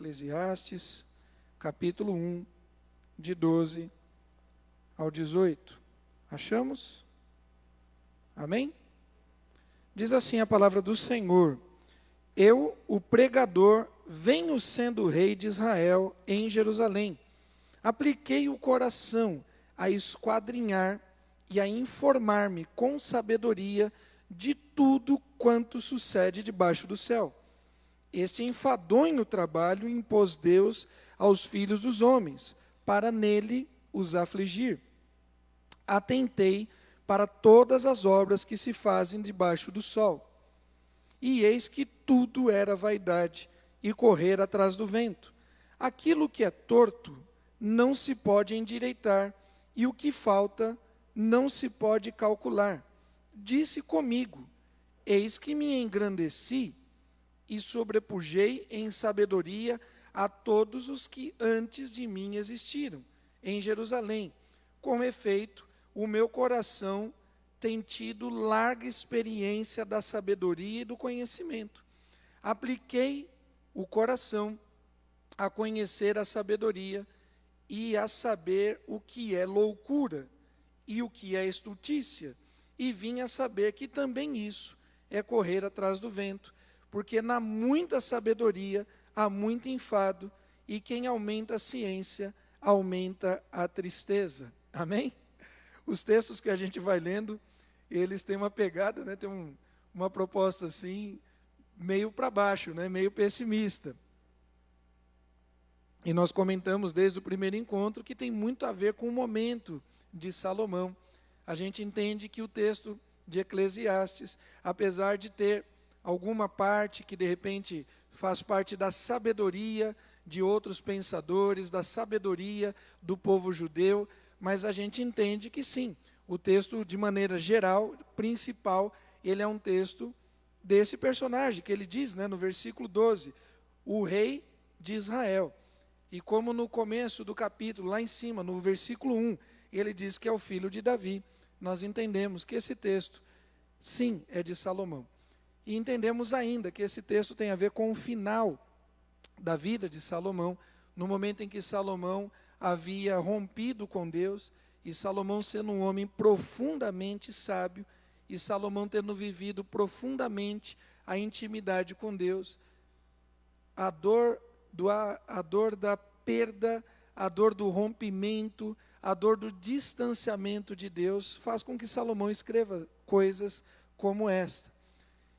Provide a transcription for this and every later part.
Eclesiastes, capítulo 1, de 12 ao 18. Achamos? Amém? Diz assim a palavra do Senhor: Eu, o pregador, venho sendo rei de Israel em Jerusalém. Apliquei o coração a esquadrinhar e a informar-me com sabedoria de tudo quanto sucede debaixo do céu. Este enfadonho trabalho impôs Deus aos filhos dos homens, para nele os afligir. Atentei para todas as obras que se fazem debaixo do sol. E eis que tudo era vaidade e correr atrás do vento. Aquilo que é torto não se pode endireitar, e o que falta não se pode calcular. Disse comigo: eis que me engrandeci e sobrepujei em sabedoria a todos os que antes de mim existiram, em Jerusalém. Com efeito, o meu coração tem tido larga experiência da sabedoria e do conhecimento. Apliquei o coração a conhecer a sabedoria e a saber o que é loucura e o que é estultícia, e vim a saber que também isso é correr atrás do vento, porque na muita sabedoria há muito enfado, e quem aumenta a ciência aumenta a tristeza. Amém? Os textos que a gente vai lendo, eles têm uma pegada, né? Tem uma proposta assim, meio para baixo, né? Meio pessimista. E nós comentamos desde o primeiro encontro que tem muito a ver com o momento de Salomão. A gente entende que o texto de Eclesiastes, apesar de ter alguma parte que de repente faz parte da sabedoria de outros pensadores, da sabedoria do povo judeu, mas a gente entende que sim, o texto de maneira geral, principal, ele é um texto desse personagem, que ele diz, né, no versículo 12, o rei de Israel. E como no começo do capítulo, lá em cima, no versículo 1, ele diz que é o filho de Davi, nós entendemos que esse texto, sim, é de Salomão. E entendemos ainda que esse texto tem a ver com o final da vida de Salomão, no momento em que Salomão havia rompido com Deus, e Salomão sendo um homem profundamente sábio, e Salomão tendo vivido profundamente a intimidade com Deus, a dor da perda, a dor do rompimento, a dor do distanciamento de Deus, faz com que Salomão escreva coisas como esta.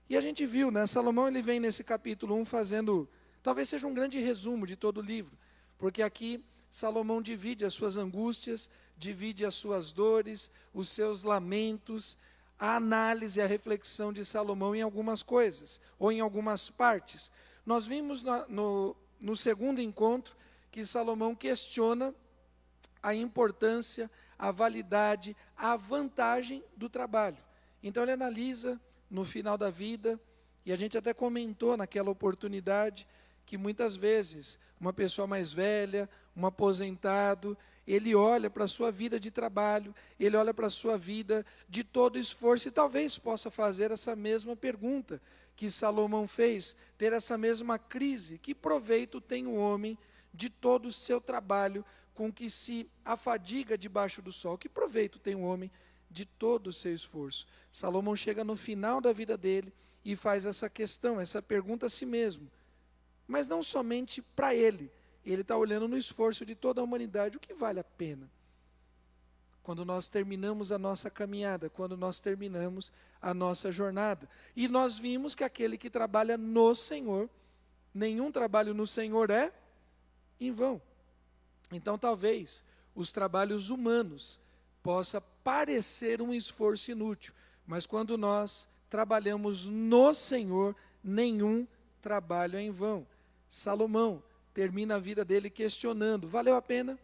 E a gente viu, né, Salomão ele vem nesse capítulo 1 fazendo, talvez seja um grande resumo de todo o livro, porque aqui Salomão divide as suas angústias, divide as suas dores, os seus lamentos, a análise, a reflexão de Salomão em algumas coisas, ou em algumas partes. Nós vimos no segundo encontro que Salomão questiona a importância, a validade, a vantagem do trabalho. Então ele analisa no final da vida, e a gente até comentou naquela oportunidade, que muitas vezes uma pessoa mais velha, um aposentado, ele olha para a sua vida de trabalho, ele olha para a sua vida de todo esforço, e talvez possa fazer essa mesma pergunta que Salomão fez, ter essa mesma crise: que proveito tem o homem de todo o seu trabalho com que se afadiga debaixo do sol? Que proveito tem o homem de todo o seu esforço? Salomão chega no final da vida dele e faz essa questão, essa pergunta a si mesmo. Mas não somente para ele está olhando no esforço de toda a humanidade. O que vale a pena? Quando nós terminamos a nossa caminhada, quando nós terminamos a nossa jornada. E nós vimos que aquele que trabalha no Senhor, nenhum trabalho no Senhor é em vão. Então talvez os trabalhos humanos possa parecer um esforço inútil, mas quando nós trabalhamos no Senhor, nenhum trabalho é em vão. Salomão termina a vida dele questionando: valeu a pena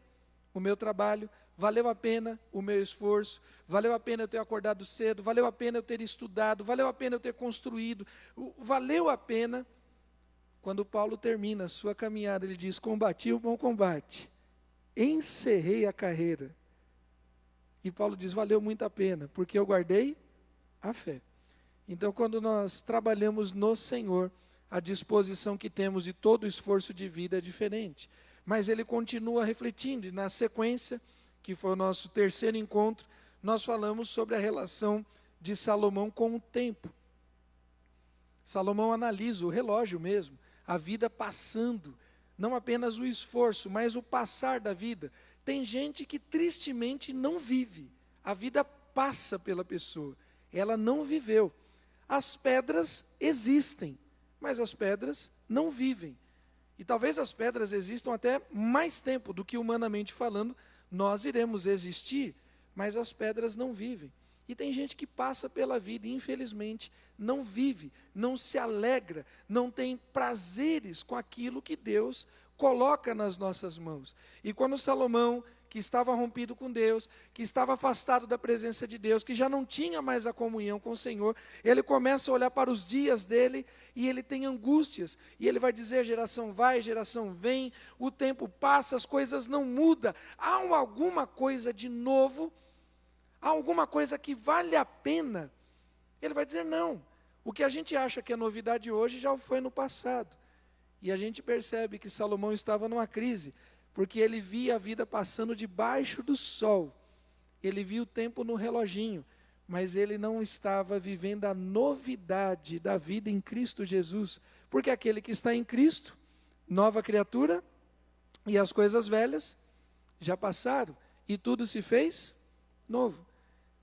o meu trabalho? Valeu a pena o meu esforço? Valeu a pena eu ter acordado cedo? Valeu a pena eu ter estudado? Valeu a pena eu ter construído? Valeu a pena? Quando Paulo termina a sua caminhada, ele diz: combati o bom combate, encerrei a carreira. E Paulo diz: valeu muito a pena, porque eu guardei a fé. Então, quando nós trabalhamos no Senhor, a disposição que temos de todo o esforço de vida é diferente. Mas ele continua refletindo, e na sequência, que foi o nosso terceiro encontro, nós falamos sobre a relação de Salomão com o tempo. Salomão analisa o relógio mesmo, a vida passando, não apenas o esforço, mas o passar da vida. Tem gente que tristemente não vive, a vida passa pela pessoa, ela não viveu. As pedras existem, mas as pedras não vivem. E talvez as pedras existam até mais tempo do que humanamente falando, nós iremos existir, mas as pedras não vivem. E tem gente que passa pela vida e infelizmente não vive, não se alegra, não tem prazeres com aquilo que Deus coloca nas nossas mãos. E quando Salomão, que estava rompido com Deus, que estava afastado da presença de Deus, que já não tinha mais a comunhão com o Senhor, ele começa a olhar para os dias dele e ele tem angústias. E ele vai dizer, geração vai, geração vem, o tempo passa, as coisas não mudam. Há alguma coisa de novo? Há alguma coisa que vale a pena? Ele vai dizer não. O que a gente acha que é novidade hoje já foi no passado. E a gente percebe que Salomão estava numa crise, porque ele via a vida passando debaixo do sol. Ele via o tempo no reloginho, mas ele não estava vivendo a novidade da vida em Cristo Jesus. Porque aquele que está em Cristo, nova criatura, e as coisas velhas já passaram, e tudo se fez novo.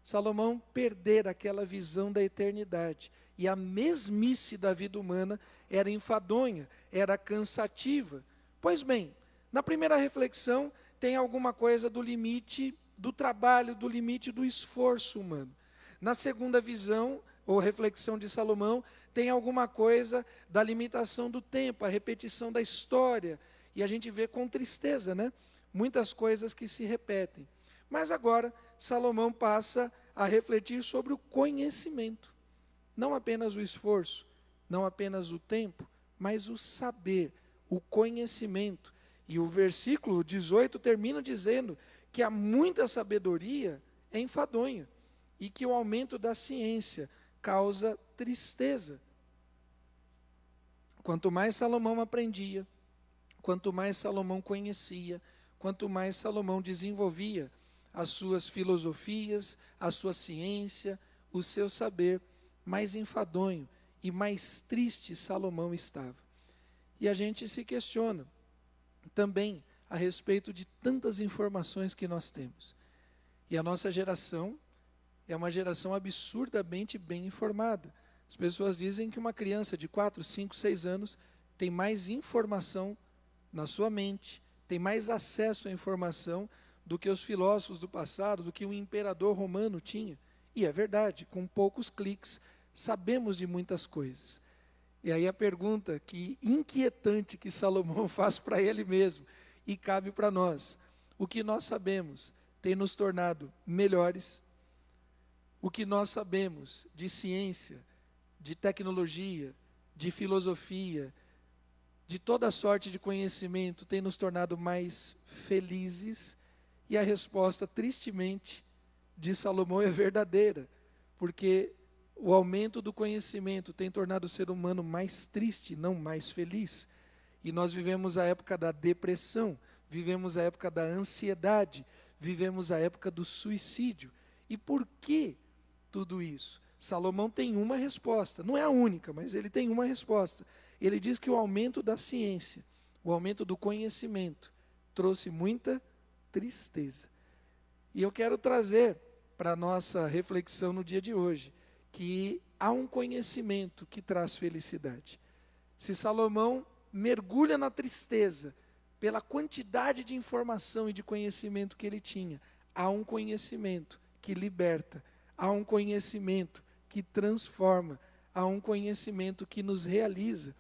Salomão perdera aquela visão da eternidade. E a mesmice da vida humana era enfadonha, era cansativa. Pois bem, na primeira reflexão tem alguma coisa do limite do trabalho, do limite do esforço humano. Na segunda visão, ou reflexão de Salomão, tem alguma coisa da limitação do tempo, a repetição da história. E a gente vê com tristeza, né? Muitas coisas que se repetem. Mas agora, Salomão passa a refletir sobre o conhecimento. Não apenas o esforço, não apenas o tempo, mas o saber, o conhecimento. E o versículo 18 termina dizendo que há muita sabedoria é enfadonha e que o aumento da ciência causa tristeza. Quanto mais Salomão aprendia, quanto mais Salomão conhecia, quanto mais Salomão desenvolvia as suas filosofias, a sua ciência, o seu saber, mais enfadonho e mais triste Salomão estava. E a gente se questiona também a respeito de tantas informações que nós temos. E a nossa geração é uma geração absurdamente bem informada. As pessoas dizem que uma criança de 4, 5, 6 anos tem mais informação na sua mente, tem mais acesso à informação do que os filósofos do passado, do que o imperador romano tinha. E é verdade, com poucos cliques, sabemos de muitas coisas. E aí a pergunta que inquietante que Salomão faz para ele mesmo, e cabe para nós: o que nós sabemos tem nos tornado melhores? O que nós sabemos de ciência, de tecnologia, de filosofia, de toda sorte de conhecimento tem nos tornado mais felizes? E a resposta, tristemente, de Salomão é verdadeira, porque o aumento do conhecimento tem tornado o ser humano mais triste, não mais feliz. E nós vivemos a época da depressão, vivemos a época da ansiedade, vivemos a época do suicídio. E por que tudo isso? Salomão tem uma resposta, não é a única, mas ele tem uma resposta. Ele diz que o aumento da ciência, o aumento do conhecimento, trouxe muita tristeza. E eu quero trazer para a nossa reflexão no dia de hoje, que há um conhecimento que traz felicidade. Se Salomão mergulha na tristeza, pela quantidade de informação e de conhecimento que ele tinha, há um conhecimento que liberta, há um conhecimento que transforma, há um conhecimento que nos realiza.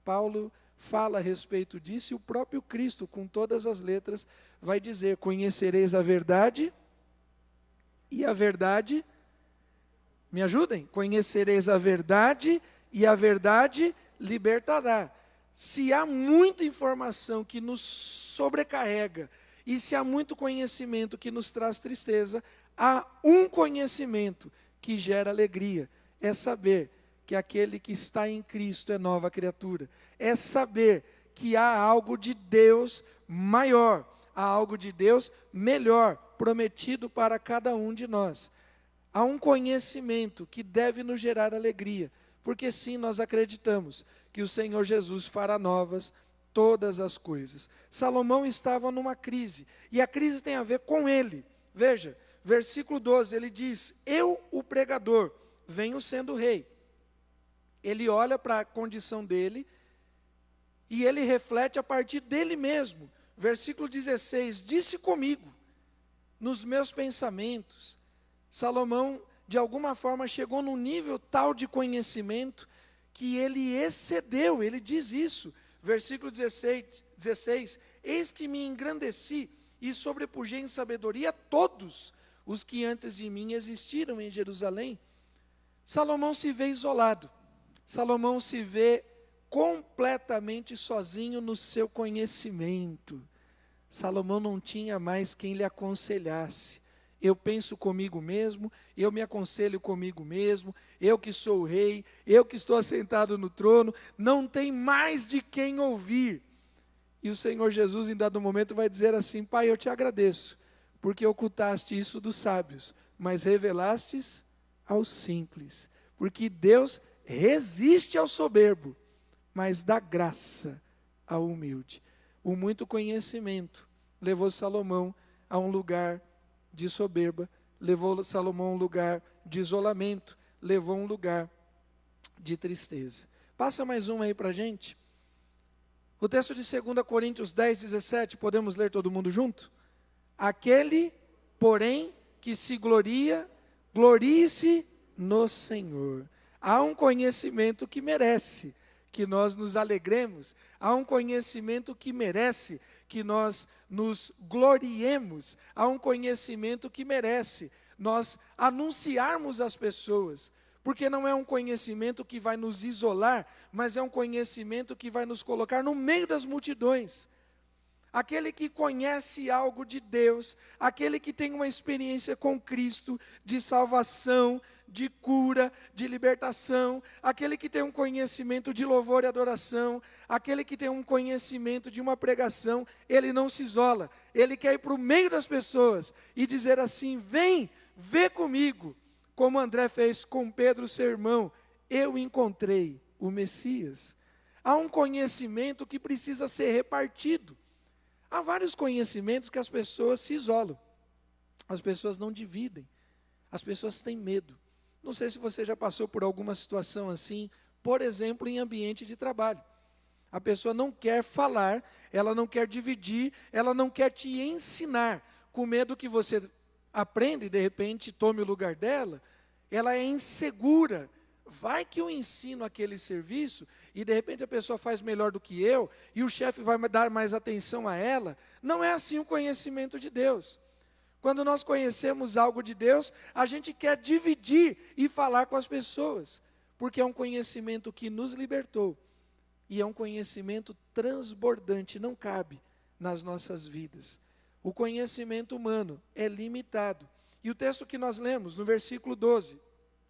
Paulo fala a respeito disso, e o próprio Cristo, com todas as letras, vai dizer: conhecereis a verdade, e a verdade, me ajudem? Conhecereis a verdade, e a verdade libertará. Se há muita informação que nos sobrecarrega, e se há muito conhecimento que nos traz tristeza, há um conhecimento que gera alegria, é saber que aquele que está em Cristo é nova criatura. É saber que há algo de Deus maior, há algo de Deus melhor, prometido para cada um de nós. Há um conhecimento que deve nos gerar alegria, porque sim, nós acreditamos que o Senhor Jesus fará novas todas as coisas. Salomão estava numa crise, e a crise tem a ver com ele. Veja, versículo 12, ele diz: eu, o pregador, venho sendo rei. Ele olha para a condição dele, e ele reflete a partir dele mesmo. Versículo 16, disse comigo, nos meus pensamentos. Salomão, de alguma forma, chegou num nível tal de conhecimento, que ele excedeu, ele diz isso. Versículo 16, eis que me engrandeci, e sobrepujei em sabedoria todos os que antes de mim existiram em Jerusalém. Salomão se vê isolado, Salomão se vê completamente sozinho no seu conhecimento. Salomão não tinha mais quem lhe aconselhasse. Eu penso comigo mesmo, eu me aconselho comigo mesmo, eu que sou o rei, eu que estou assentado no trono, não tem mais de quem ouvir. E o Senhor Jesus, em dado momento, vai dizer assim: Pai, eu te agradeço, porque ocultaste isso dos sábios, mas revelastes aos simples. Porque Deus resiste ao soberbo, mas dá graça ao humilde. O muito conhecimento levou Salomão a um lugar de soberba, levou Salomão a um lugar de isolamento, levou a um lugar de tristeza. Passa mais um aí para a gente. O texto de 2 Coríntios 10, 17, podemos ler todo mundo junto? Aquele, porém, que se gloria, glorie-se no Senhor. Há um conhecimento que merece que nós nos alegremos, há um conhecimento que merece que nós nos gloriemos, há um conhecimento que merece nós anunciarmos às pessoas, porque não é um conhecimento que vai nos isolar, mas é um conhecimento que vai nos colocar no meio das multidões. Aquele que conhece algo de Deus, aquele que tem uma experiência com Cristo, de salvação, de cura, de libertação, aquele que tem um conhecimento de louvor e adoração, aquele que tem um conhecimento de uma pregação, ele não se isola, ele quer ir para o meio das pessoas e dizer assim: vem, vê comigo, como André fez com Pedro, seu irmão, eu encontrei o Messias. Há um conhecimento que precisa ser repartido. Há vários conhecimentos que as pessoas se isolam, as pessoas não dividem, as pessoas têm medo. Não sei se você já passou por alguma situação assim, por exemplo, em ambiente de trabalho. A pessoa não quer falar, ela não quer dividir, ela não quer te ensinar, com medo que você aprenda e de repente tome o lugar dela. Ela é insegura. Vai que eu ensino aquele serviço e de repente a pessoa faz melhor do que eu e o chefe vai dar mais atenção a ela. Não é assim o conhecimento de Deus. Quando nós conhecemos algo de Deus, a gente quer dividir e falar com as pessoas, porque é um conhecimento que nos libertou e é um conhecimento transbordante, não cabe nas nossas vidas. O conhecimento humano é limitado. E o texto que nós lemos no versículo 12,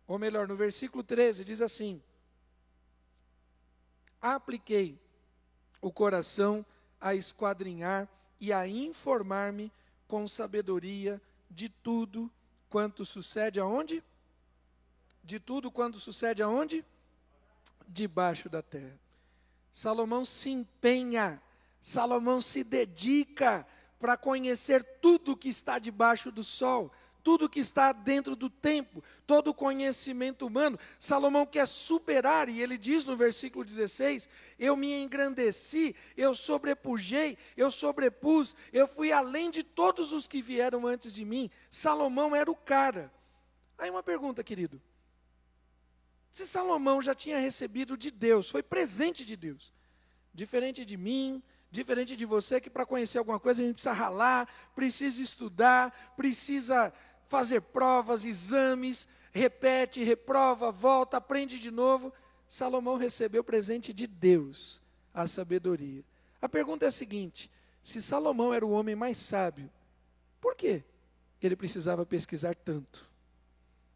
ou melhor, no versículo 13, diz assim: apliquei o coração a esquadrinhar e a informar-me com sabedoria de tudo quanto sucede aonde? De tudo quanto sucede aonde? Debaixo da terra. Salomão se empenha, Salomão se dedica para conhecer tudo que está debaixo do sol, tudo que está dentro do tempo, todo o conhecimento humano. Salomão quer superar, e ele diz no versículo 16, eu me engrandeci, eu sobrepujei, eu sobrepus, eu fui além de todos os que vieram antes de mim. Salomão era o cara. Aí uma pergunta, querido. Se Salomão já tinha recebido de Deus, foi presente de Deus, diferente de mim, diferente de você, que para conhecer alguma coisa a gente precisa ralar, precisa estudar, precisa fazer provas, exames, repete, reprova, volta, aprende de novo. Salomão recebeu presente de Deus, a sabedoria. A pergunta é a seguinte: se Salomão era o homem mais sábio, por que ele precisava pesquisar tanto?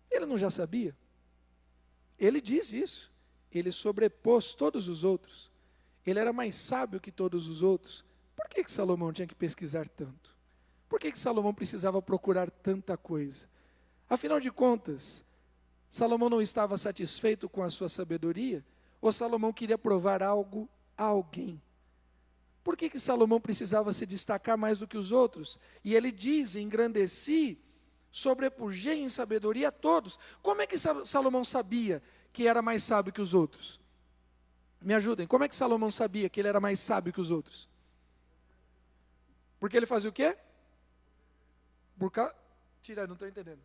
Ele não já sabia? Ele diz isso. ele sobrepôs todos os outros. Ele era mais sábio que todos os outros. Por que Salomão tinha que pesquisar tanto? Por que Salomão precisava procurar tanta coisa? Afinal de contas, Salomão não estava satisfeito com a sua sabedoria? Ou Salomão queria provar algo a alguém? Por que Salomão precisava se destacar mais do que os outros? E ele diz, engrandeci, sobrepujei em sabedoria a todos. Como é que Salomão sabia que era mais sábio que os outros? Me ajudem, como é que Salomão sabia que ele era mais sábio que os outros? Porque ele fazia o quê? Tira, não estou entendendo.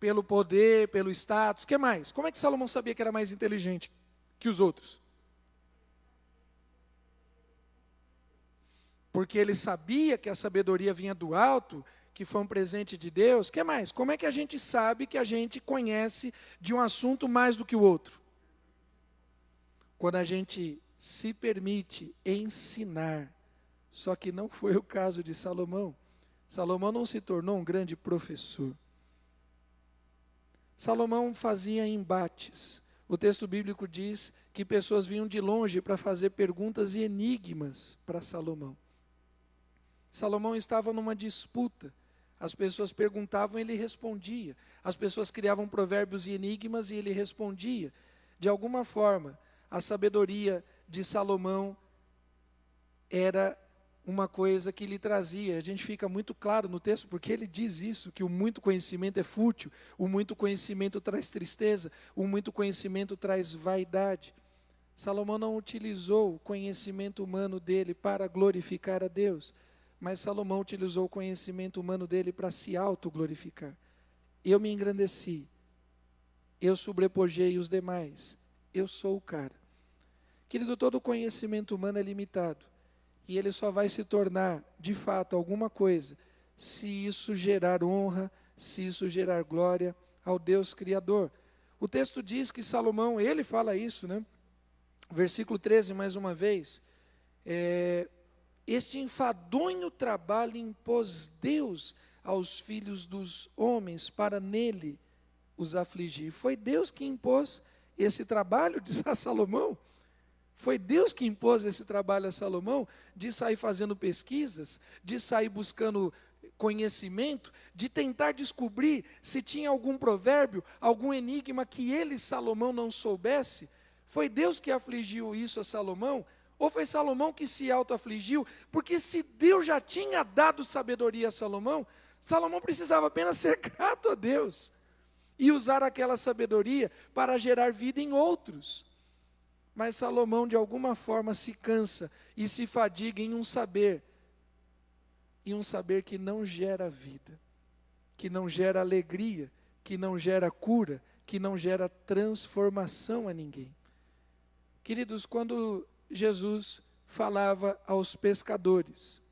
Pelo poder, pelo status, o que mais? Como é que Salomão sabia que era mais inteligente que os outros? Porque ele sabia que a sabedoria vinha do alto, que foi um presente de Deus. O que mais? Como é que a gente sabe que a gente conhece de um assunto mais do que o outro? Quando a gente se permite ensinar. Só que não foi o caso de Salomão. Salomão não se tornou um grande professor. Salomão fazia embates. O texto bíblico diz que pessoas vinham de longe para fazer perguntas e enigmas para Salomão. Salomão estava numa disputa. As pessoas perguntavam e ele respondia. As pessoas criavam provérbios e enigmas e ele respondia. De alguma forma, a sabedoria de Salomão era uma coisa que lhe trazia. A gente fica muito claro no texto, porque ele diz isso, que o muito conhecimento é fútil, o muito conhecimento traz tristeza, o muito conhecimento traz vaidade. Salomão não utilizou o conhecimento humano dele para glorificar a Deus, mas Salomão utilizou o conhecimento humano dele para se autoglorificar. Eu me engrandeci, eu sobrepujei os demais, eu sou o cara. Querido, todo conhecimento humano é limitado. E ele só vai se tornar, de fato, alguma coisa, se isso gerar honra, se isso gerar glória ao Deus Criador. O texto diz que Salomão, ele fala isso, né? Versículo 13, mais uma vez. Este enfadonho trabalho impôs Deus aos filhos dos homens para nele os afligir. Foi Deus que impôs esse trabalho, diz a Salomão. Foi Deus que impôs esse trabalho a Salomão, de sair fazendo pesquisas, de sair buscando conhecimento, de tentar descobrir se tinha algum provérbio, algum enigma que ele, Salomão, não soubesse. Foi Deus que afligiu isso a Salomão? Ou foi Salomão que se auto-afligiu? Porque se Deus já tinha dado sabedoria a Salomão, Salomão precisava apenas ser grato a Deus e usar aquela sabedoria para gerar vida em outros. Mas Salomão, de alguma forma, se cansa e se fadiga em um saber que não gera vida, que não gera alegria, que não gera cura, que não gera transformação a ninguém. Queridos, quando Jesus falava aos pescadores,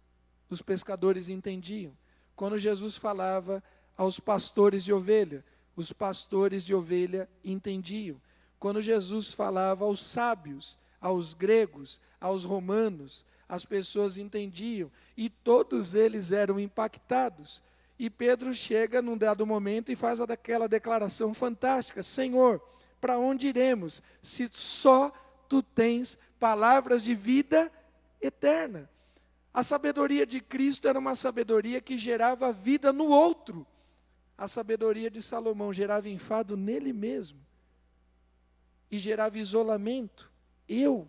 os pescadores entendiam. Quando Jesus falava aos pastores de ovelha, os pastores de ovelha entendiam. Quando Jesus falava aos sábios, aos gregos, aos romanos, as pessoas entendiam e todos eles eram impactados. E Pedro chega num dado momento e faz aquela declaração fantástica: Senhor, para onde iremos se só Tu tens palavras de vida eterna? A sabedoria de Cristo era uma sabedoria que gerava vida no outro. A sabedoria de Salomão gerava enfado nele mesmo. E gerava isolamento. Eu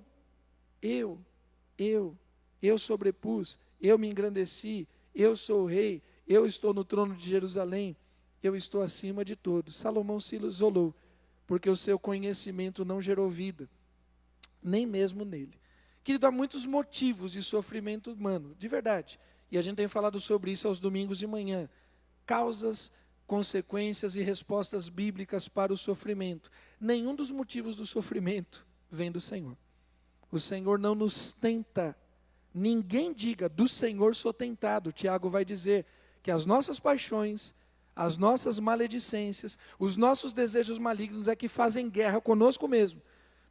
sobrepus, eu me engrandeci, eu sou o rei, eu estou no trono de Jerusalém, eu estou acima de todos. Salomão se isolou, porque o seu conhecimento não gerou vida, nem mesmo nele. Querido, há muitos motivos de sofrimento humano, de verdade, e a gente tem falado sobre isso aos domingos de manhã. Causas, consequências e respostas bíblicas para o sofrimento. Nenhum dos motivos do sofrimento vem do Senhor. O Senhor não nos tenta. Ninguém diga, do Senhor sou tentado. Tiago vai dizer que as nossas paixões, as nossas maledicências, os nossos desejos malignos é que fazem guerra conosco mesmo.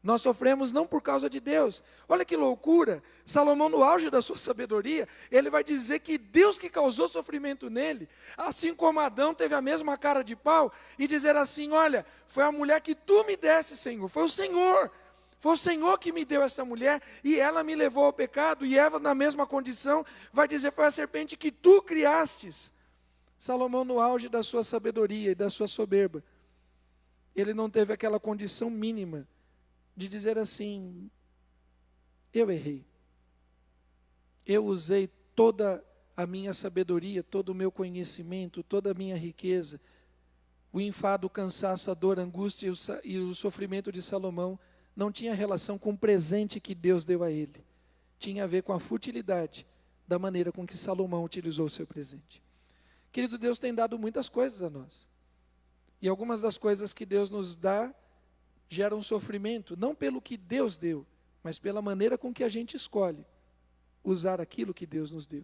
Nós sofremos não por causa de Deus. Olha que loucura. Salomão, no auge da sua sabedoria, ele vai dizer que Deus que causou sofrimento nele, assim como Adão teve a mesma cara de pau, e dizer assim, olha, foi a mulher que tu me deste, Senhor, foi o Senhor que me deu essa mulher, e ela me levou ao pecado, e Eva na mesma condição, vai dizer, foi a serpente que tu criastes. Salomão, no auge da sua sabedoria e da sua soberba, ele não teve aquela condição mínima, de dizer assim, eu errei, eu usei toda a minha sabedoria, todo o meu conhecimento, toda a minha riqueza, o enfado, o cansaço, a dor, a angústia e o sofrimento de Salomão não tinha relação com o presente que Deus deu a ele, tinha a ver com a futilidade da maneira com que Salomão utilizou o seu presente. Querido, Deus tem dado muitas coisas a nós, e algumas das coisas que Deus nos dá, geram sofrimento, não pelo que Deus deu, mas pela maneira com que a gente escolhe usar aquilo que Deus nos deu.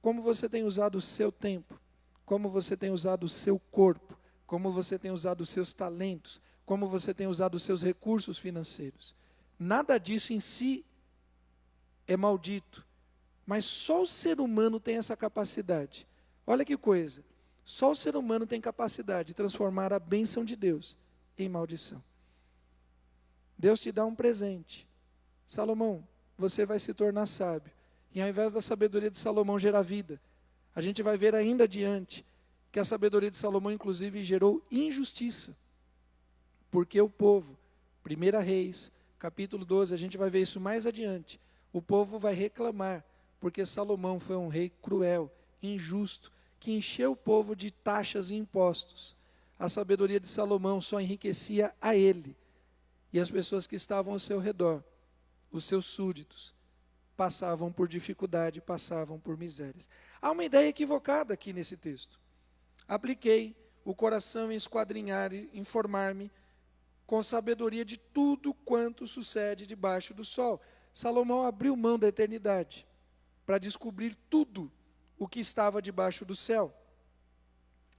Como você tem usado o seu tempo, como você tem usado o seu corpo, como você tem usado os seus talentos, como você tem usado os seus recursos financeiros. Nada disso em si é maldito, mas só o ser humano tem essa capacidade. Olha que coisa, só o ser humano tem capacidade de transformar a bênção de Deus em maldição. Deus te dá um presente. Salomão, você vai se tornar sábio. E ao invés da sabedoria de Salomão gerar vida, a gente vai ver ainda adiante que a sabedoria de Salomão inclusive gerou injustiça. Porque o povo, 1 Reis, capítulo 12, a gente vai ver isso mais adiante. O povo vai reclamar, porque Salomão foi um rei cruel, injusto, que encheu o povo de taxas e impostos. A sabedoria de Salomão só enriquecia a ele. E as pessoas que estavam ao seu redor, os seus súditos, passavam por dificuldade, passavam por misérias. Há uma ideia equivocada aqui nesse texto. Apliquei o coração em esquadrinhar e informar-me com sabedoria de tudo quanto sucede debaixo do sol. Salomão abriu mão da eternidade para descobrir tudo o que estava debaixo do céu.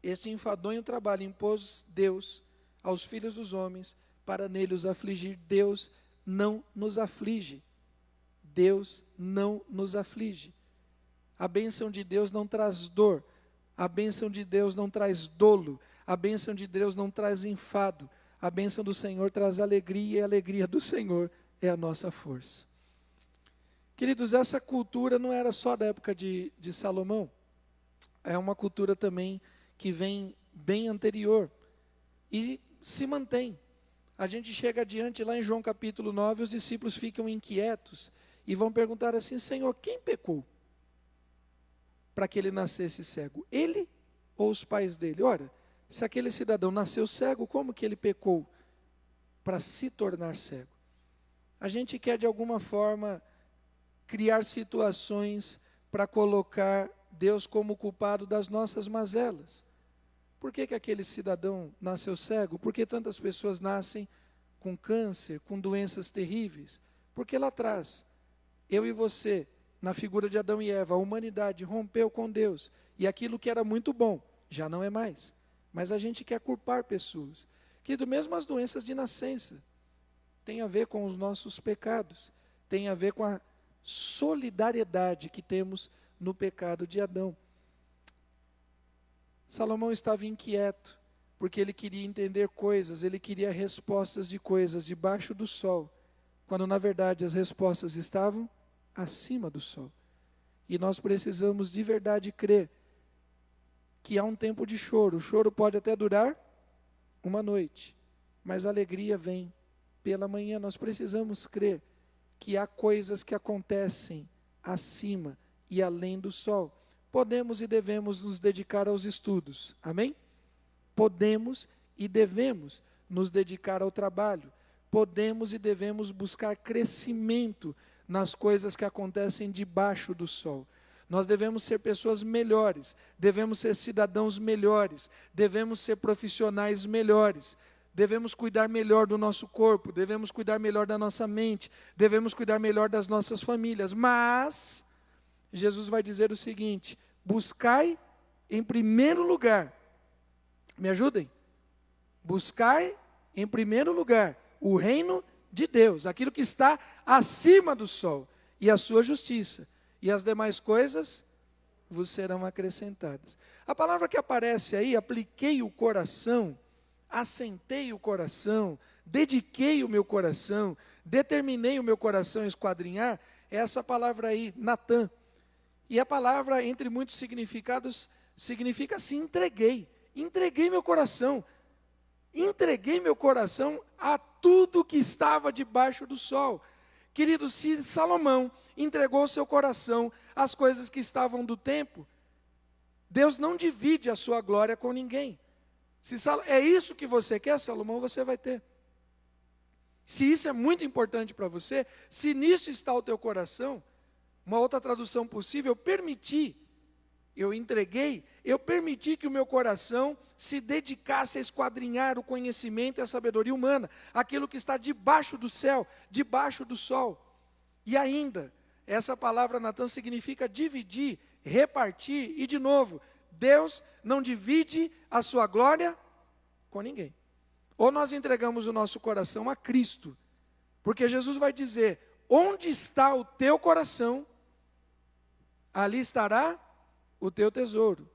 Este enfadonho trabalho impôs Deus aos filhos dos homens para nele os afligir. Deus não nos aflige. Deus não nos aflige. A bênção de Deus não traz dor. A bênção de Deus não traz dolo. A bênção de Deus não traz enfado. A bênção do Senhor traz alegria, e a alegria do Senhor é a nossa força. Queridos, essa cultura não era só da época de Salomão. É uma cultura também que vem bem anterior e se mantém. A gente chega adiante lá em João capítulo 9, os discípulos ficam inquietos e vão perguntar assim, Senhor, quem pecou para que ele nascesse cego? Ele ou os pais dele? Ora, se aquele cidadão nasceu cego, como que ele pecou para se tornar cego? A gente quer de alguma forma criar situações para colocar Deus como culpado das nossas mazelas. Por que aquele cidadão nasceu cego? Por que tantas pessoas nascem com câncer, com doenças terríveis? Porque lá atrás, eu e você, na figura de Adão e Eva, a humanidade rompeu com Deus. E aquilo que era muito bom, já não é mais. Mas a gente quer culpar pessoas. Querido, mesmo as doenças de nascença, tem a ver com os nossos pecados. Tem a ver com a solidariedade que temos no pecado de Adão. Salomão estava inquieto, porque ele queria entender coisas, ele queria respostas de coisas debaixo do sol, quando na verdade as respostas estavam acima do sol. E nós precisamos de verdade crer que há um tempo de choro. O choro pode até durar uma noite, mas a alegria vem pela manhã. Nós precisamos crer que há coisas que acontecem acima e além do sol. Podemos e devemos nos dedicar aos estudos, amém? Podemos e devemos nos dedicar ao trabalho. Podemos e devemos buscar crescimento nas coisas que acontecem debaixo do sol. Nós devemos ser pessoas melhores, devemos ser cidadãos melhores, devemos ser profissionais melhores, devemos cuidar melhor do nosso corpo, devemos cuidar melhor da nossa mente, devemos cuidar melhor das nossas famílias. Mas Jesus vai dizer o seguinte: buscai em primeiro lugar, me ajudem? Buscai em primeiro lugar o reino de Deus, aquilo que está acima do sol, e a sua justiça, e as demais coisas vos serão acrescentadas. A palavra que aparece aí, apliquei o coração, assentei o coração, dediquei o meu coração, determinei o meu coração a esquadrinhar, é essa palavra aí, Natã. E a palavra, entre muitos significados, significa assim, entreguei meu coração. Entreguei meu coração a tudo que estava debaixo do sol. Querido, se Salomão entregou seu coração às coisas que estavam do tempo, Deus não divide a sua glória com ninguém. Se é isso que você quer, Salomão, você vai ter. Se isso é muito importante para você, se nisso está o teu coração, uma outra tradução possível, eu permiti que o meu coração se dedicasse a esquadrinhar o conhecimento e a sabedoria humana, aquilo que está debaixo do céu, debaixo do sol. E ainda, essa palavra Natã significa dividir, repartir, e de novo, Deus não divide a sua glória com ninguém. Ou nós entregamos o nosso coração a Cristo, porque Jesus vai dizer, onde está o teu coração, ali estará o teu tesouro.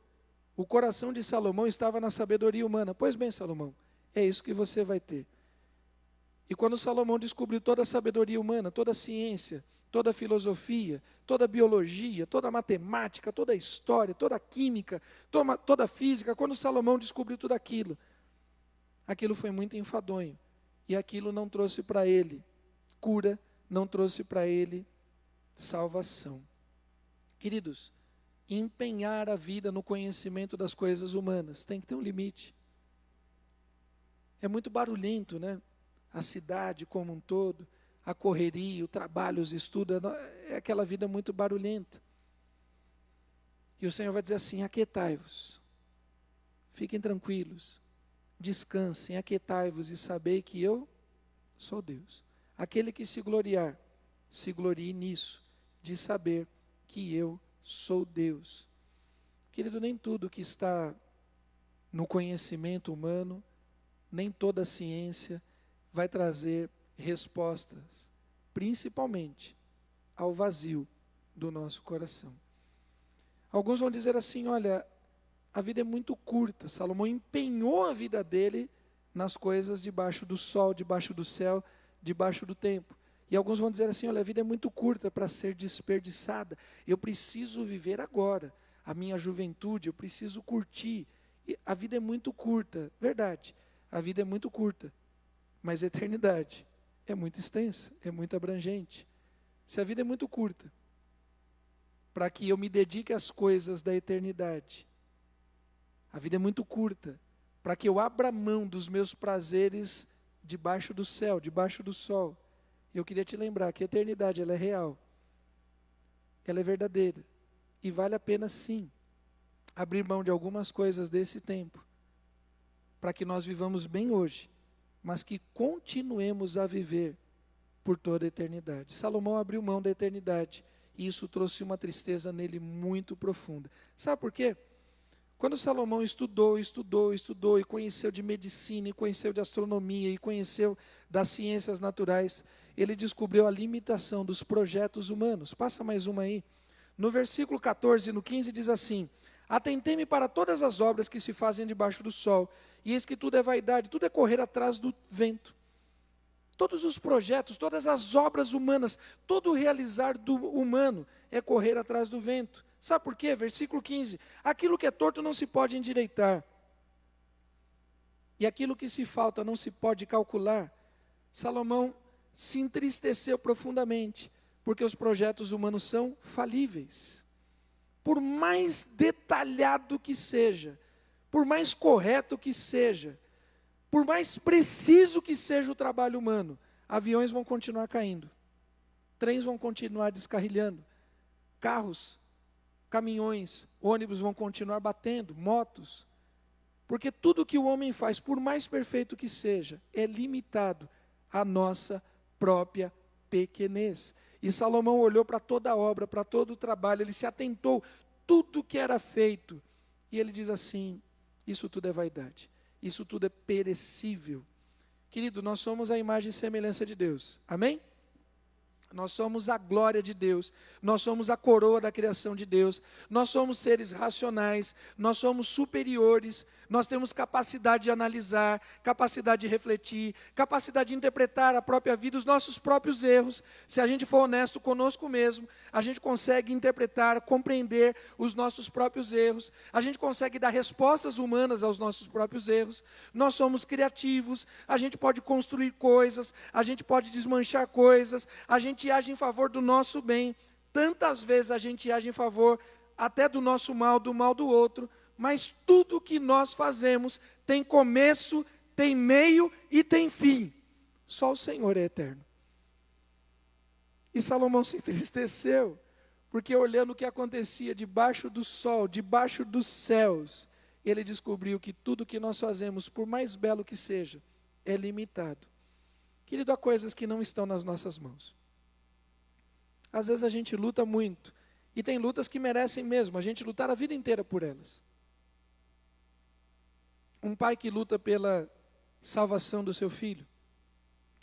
O coração de Salomão estava na sabedoria humana. Pois bem, Salomão, é isso que você vai ter. E quando Salomão descobriu toda a sabedoria humana, toda a ciência, toda a filosofia, toda a biologia, toda a matemática, toda a história, toda a química, toda a física, quando Salomão descobriu tudo aquilo, aquilo foi muito enfadonho. E aquilo não trouxe para ele cura, não trouxe para ele salvação. Queridos, empenhar a vida no conhecimento das coisas humanas tem que ter um limite. É muito barulhento, né? A cidade como um todo, a correria, o trabalho, os estudos, é aquela vida muito barulhenta. E o Senhor vai dizer assim, aquietai-vos, fiquem tranquilos, descansem, aquietai-vos e sabei que eu sou Deus. Aquele que se gloriar, se glorie nisso, de saber que eu sou Deus. Querido, nem tudo que está no conhecimento humano, nem toda a ciência vai trazer respostas, principalmente ao vazio do nosso coração. Alguns vão dizer assim, olha, a vida é muito curta. Salomão empenhou a vida dele nas coisas debaixo do sol, debaixo do céu, debaixo do tempo. E alguns vão dizer assim, olha, a vida é muito curta para ser desperdiçada. Eu preciso viver agora. A minha juventude, eu preciso curtir. E a vida é muito curta, verdade. A vida é muito curta, mas a eternidade é muito extensa, é muito abrangente. Se a vida é muito curta, para que eu me dedique às coisas da eternidade, a vida é muito curta, para que eu abra mão dos meus prazeres debaixo do céu, debaixo do sol. Eu queria te lembrar que a eternidade, ela é real, ela é verdadeira, e vale a pena sim, abrir mão de algumas coisas desse tempo, para que nós vivamos bem hoje, mas que continuemos a viver por toda a eternidade. Salomão abriu mão da eternidade, e isso trouxe uma tristeza nele muito profunda. Sabe por quê? Quando Salomão estudou, e conheceu de medicina, e conheceu de astronomia, e conheceu das ciências naturais, ele descobriu a limitação dos projetos humanos. Passa mais uma aí. No versículo 14 e no 15 diz assim, atentei-me para todas as obras que se fazem debaixo do sol, e eis que tudo é vaidade, tudo é correr atrás do vento. Todos os projetos, todas as obras humanas, todo o realizar do humano é correr atrás do vento. Sabe por quê? Versículo 15, aquilo que é torto não se pode endireitar, e aquilo que se falta não se pode calcular. Salomão se entristeceu profundamente, porque os projetos humanos são falíveis. Por mais detalhado que seja, por mais correto que seja, por mais preciso que seja o trabalho humano, aviões vão continuar caindo, trens vão continuar descarrilhando, carros, caminhões, ônibus vão continuar batendo, motos, porque tudo que o homem faz, por mais perfeito que seja, é limitado à nossa própria pequenez. E Salomão olhou para toda a obra, para todo o trabalho, ele se atentou, tudo que era feito, e ele diz assim, isso tudo é vaidade, isso tudo é perecível. Querido, nós somos a imagem e semelhança de Deus. Amém? Nós somos a glória de Deus, nós somos a coroa da criação de Deus, nós somos seres racionais, nós somos superiores, nós temos capacidade de analisar, capacidade de refletir, capacidade de interpretar a própria vida, os nossos próprios erros. Se a gente for honesto conosco mesmo, a gente consegue interpretar, compreender os nossos próprios erros, a gente consegue dar respostas humanas aos nossos próprios erros, nós somos criativos, a gente pode construir coisas, a gente pode desmanchar coisas, a gente age em favor do nosso bem. Tantas vezes a gente age em favor até do nosso mal, do mal do outro, mas tudo que nós fazemos tem começo, tem meio e tem fim. Só o Senhor é eterno. E Salomão se entristeceu, porque olhando o que acontecia debaixo do sol, debaixo dos céus, ele descobriu que tudo que nós fazemos, por mais belo que seja, é limitado. Querido, há coisas que não estão nas nossas mãos. Às vezes a gente luta muito, e tem lutas que merecem mesmo a gente lutar a vida inteira por elas. Um pai que luta pela salvação do seu filho,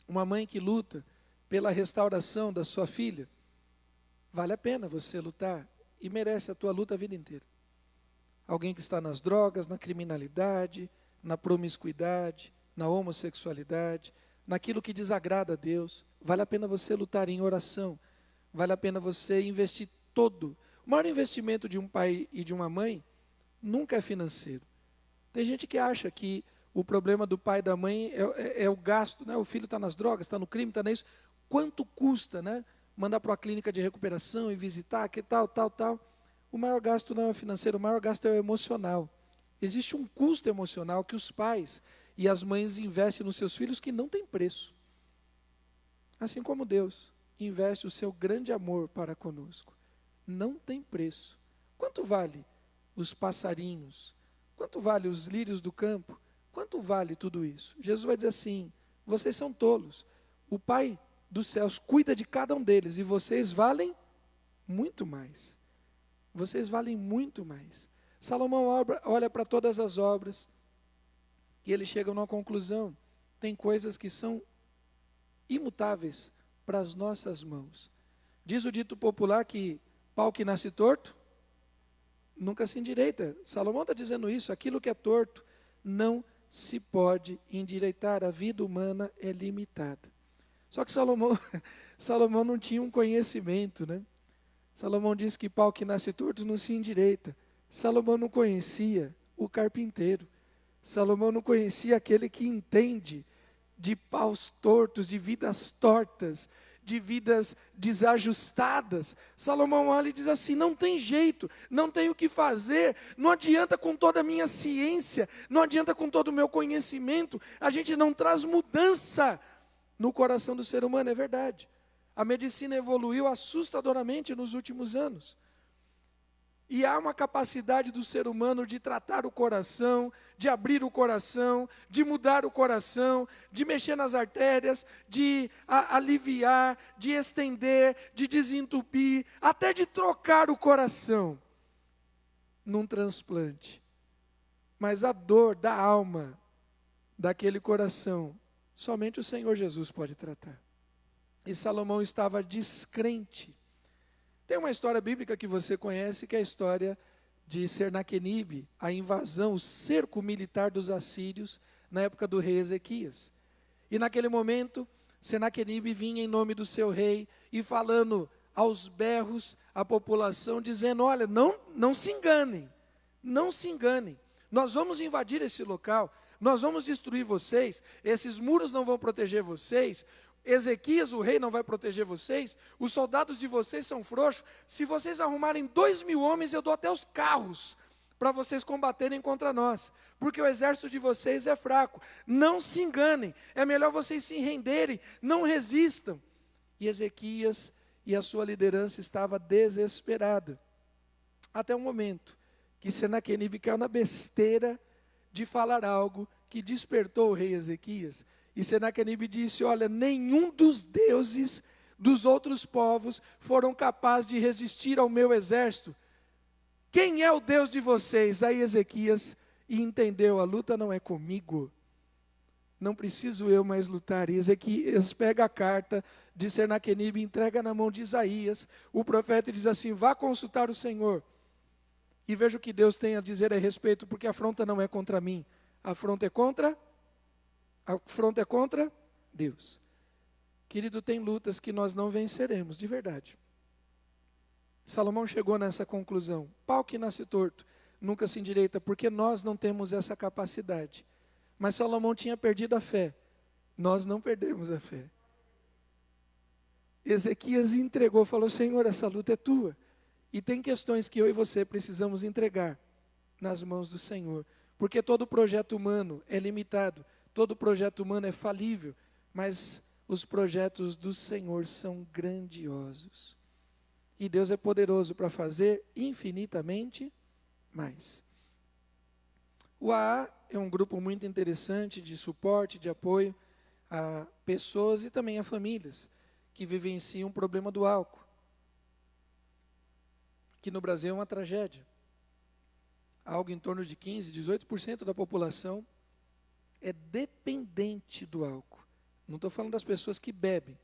uma mãe que luta pela restauração da sua filha, vale a pena você lutar e merece a tua luta a vida inteira. Alguém que está nas drogas, na criminalidade, na promiscuidade, na homossexualidade, naquilo que desagrada a Deus, vale a pena você lutar em oração. Vale a pena você investir todo. O maior investimento de um pai e de uma mãe nunca é financeiro. Tem gente que acha que o problema do pai e da mãe é o gasto, né? O filho está nas drogas, está no crime, está nisso. Quanto custa, né? Mandar para uma clínica de recuperação e visitar, que tal. O maior gasto não é o financeiro, o maior gasto é o emocional. Existe um custo emocional que os pais e as mães investem nos seus filhos que não tem preço. Assim como Deus investe o seu grande amor para conosco. Não tem preço. Quanto vale os passarinhos? Quanto vale os lírios do campo? Quanto vale tudo isso? Jesus vai dizer assim: vocês são tolos. O Pai dos céus cuida de cada um deles e vocês valem muito mais. Vocês valem muito mais. Salomão olha para todas as obras e ele chega numa conclusão. Tem coisas que são imutáveis para as nossas mãos. Diz o dito popular que pau que nasce torto nunca se endireita. Salomão está dizendo isso, aquilo que é torto não se pode endireitar, a vida humana é limitada. Só que Salomão não tinha um conhecimento, né? Salomão diz que pau que nasce torto não se endireita. Salomão não conhecia o carpinteiro. Salomão não conhecia aquele que entende de paus tortos, de vidas tortas, de vidas desajustadas. Salomão olha e diz assim: não tem jeito, não tem o que fazer, não adianta com toda a minha ciência, não adianta com todo o meu conhecimento, a gente não traz mudança no coração do ser humano. É verdade, a medicina evoluiu assustadoramente nos últimos anos. E há uma capacidade do ser humano de tratar o coração, de abrir o coração, de mudar o coração, de mexer nas artérias, de aliviar, de estender, de desentupir, até de trocar o coração num transplante. Mas a dor da alma daquele coração, somente o Senhor Jesus pode tratar. E Salomão estava descrente. Tem uma história bíblica que você conhece, que é a história de Senaqueribe, a invasão, o cerco militar dos assírios na época do rei Ezequias. E naquele momento, Senaqueribe vinha em nome do seu rei e falando aos berros à população, dizendo: olha, não se enganem, não se enganem. Nós vamos invadir esse local, nós vamos destruir vocês, esses muros não vão proteger vocês, Ezequias, o rei, não vai proteger vocês, os soldados de vocês são frouxos, se vocês arrumarem 2.000 homens, eu dou até os carros para vocês combaterem contra nós, porque o exército de vocês é fraco. Não se enganem, é melhor vocês se renderem, não resistam. E Ezequias e a sua liderança estava desesperada, até o momento que Senaqueribe caiu na besteira de falar algo que despertou o rei Ezequias. E Senaqueribe disse: olha, nenhum dos deuses dos outros povos foram capazes de resistir ao meu exército. Quem é o Deus de vocês? Aí Ezequias entendeu: a luta não é comigo, não preciso eu mais lutar. E Ezequias pega a carta de Senaqueribe e entrega na mão de Isaías, o profeta, diz assim: vá consultar o Senhor, e veja o que Deus tem a dizer a respeito, porque a afronta não é contra mim, a afronta é contra Deus. Querido, tem lutas que nós não venceremos, de verdade. Salomão chegou nessa conclusão: pau que nasce torto nunca se endireita, porque nós não temos essa capacidade. Mas Salomão tinha perdido a fé, nós não perdemos a fé. Ezequias entregou, falou: Senhor, essa luta é tua. E tem questões que eu e você precisamos entregar nas mãos do Senhor, porque todo projeto humano é limitado, todo projeto humano é falível, mas os projetos do Senhor são grandiosos. E Deus é poderoso para fazer infinitamente mais. O AA é um grupo muito interessante de suporte, de apoio a pessoas e também a famílias que vivenciam o problema do álcool, que no Brasil é uma tragédia. Algo em torno de 15%, 18% da população é dependente do álcool. Não estou falando das pessoas que bebem.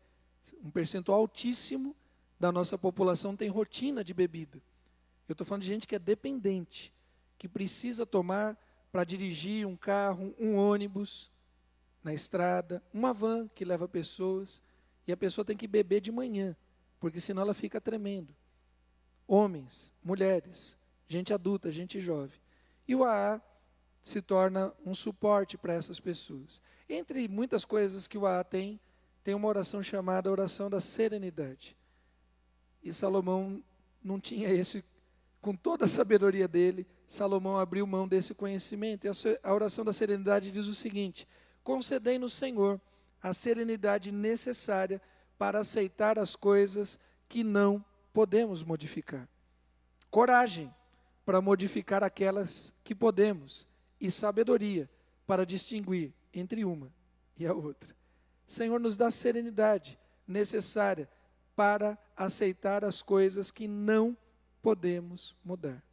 Um percentual altíssimo da nossa população tem rotina de bebida. Eu estou falando de gente que é dependente, que precisa tomar para dirigir um carro, um ônibus na estrada, uma van que leva pessoas, e a pessoa tem que beber de manhã, porque senão ela fica tremendo. Homens, mulheres, gente adulta, gente jovem. E o AA se torna um suporte para essas pessoas. Entre muitas coisas que o AA tem uma oração chamada oração da serenidade. E Salomão não tinha esse, com toda a sabedoria dele, Salomão abriu mão desse conhecimento. E a oração da serenidade diz o seguinte: concedei-nos, Senhor, a serenidade necessária para aceitar as coisas que não podemos modificar. Coragem para modificar aquelas que podemos, e sabedoria para distinguir entre uma e a outra. Senhor, nos dá serenidade necessária para aceitar as coisas que não podemos mudar.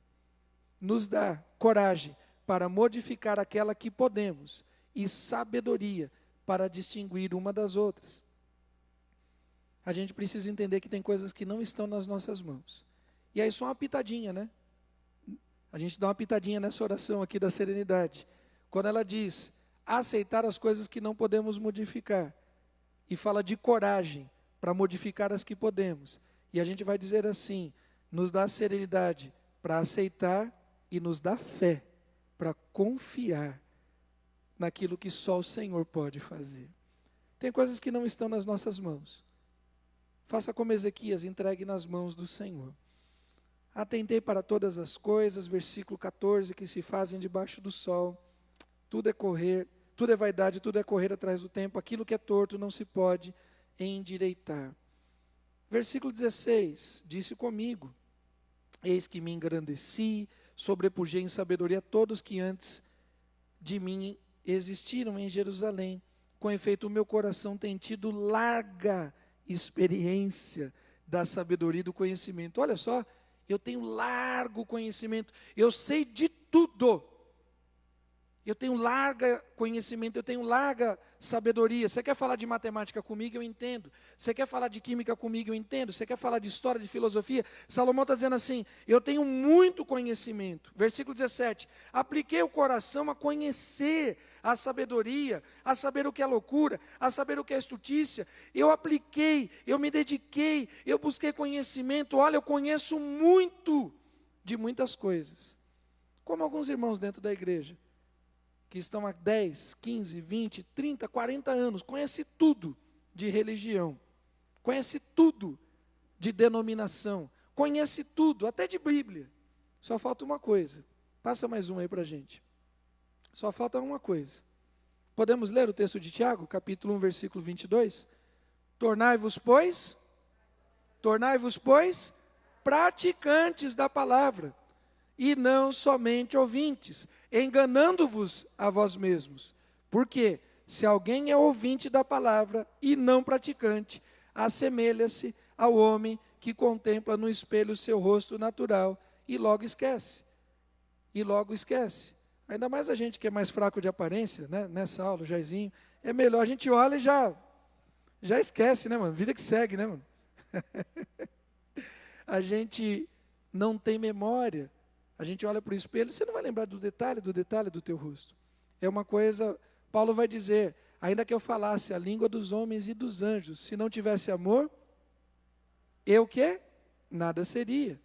Nos dá coragem para modificar aquela que podemos, e sabedoria para distinguir uma das outras. A gente precisa entender que tem coisas que não estão nas nossas mãos. E aí só uma pitadinha, né? A gente dá uma pitadinha nessa oração aqui da serenidade. Quando ela diz aceitar as coisas que não podemos modificar, e fala de coragem para modificar as que podemos. E a gente vai dizer assim: nos dá serenidade para aceitar e nos dá fé para confiar naquilo que só o Senhor pode fazer. Tem coisas que não estão nas nossas mãos. Faça como Ezequias, entregue nas mãos do Senhor. Atentei para todas as coisas, versículo 14, que se fazem debaixo do sol. Tudo é correr, tudo é vaidade, tudo é correr atrás do tempo. Aquilo que é torto não se pode endireitar. Versículo 16, disse comigo: eis que me engrandeci, sobrepujei em sabedoria todos que antes de mim existiram em Jerusalém. Com efeito, o meu coração tem tido larga experiência da sabedoria e do conhecimento. Olha só, eu tenho largo conhecimento, eu sei de tudo. Eu tenho larga conhecimento, eu tenho larga sabedoria. Você quer falar de matemática comigo, eu entendo. Você quer falar de química comigo, eu entendo. Você quer falar de história, de filosofia? Salomão está dizendo assim: eu tenho muito conhecimento. Versículo 17: apliquei o coração a conhecer a sabedoria, a saber o que é loucura, a saber o que é estutícia. Eu apliquei, eu me dediquei, eu busquei conhecimento. Olha, eu conheço muito de muitas coisas. Como alguns irmãos dentro da igreja, que estão há 10, 15, 20, 30, 40 anos, conhece tudo de religião, conhece tudo de denominação, conhece tudo, até de Bíblia. Só falta uma coisa. Passa mais um aí para a gente. Só falta uma coisa. Podemos ler o texto de Tiago, capítulo 1, versículo 22? Tornai-vos, pois, praticantes da palavra, e não somente ouvintes, enganando-vos a vós mesmos. Porque se alguém é ouvinte da palavra e não praticante, assemelha-se ao homem que contempla no espelho o seu rosto natural e logo esquece. Ainda mais a gente que é mais fraco de aparência, né? Nessa aula, o Jairzinho, é melhor a gente olha e já esquece, né, mano? Vida que segue, né, mano? A gente não tem memória. A gente olha para o espelho, você não vai lembrar do detalhe do teu rosto. É uma coisa, Paulo vai dizer, ainda que eu falasse a língua dos homens e dos anjos, se não tivesse amor, eu quê? Nada seria.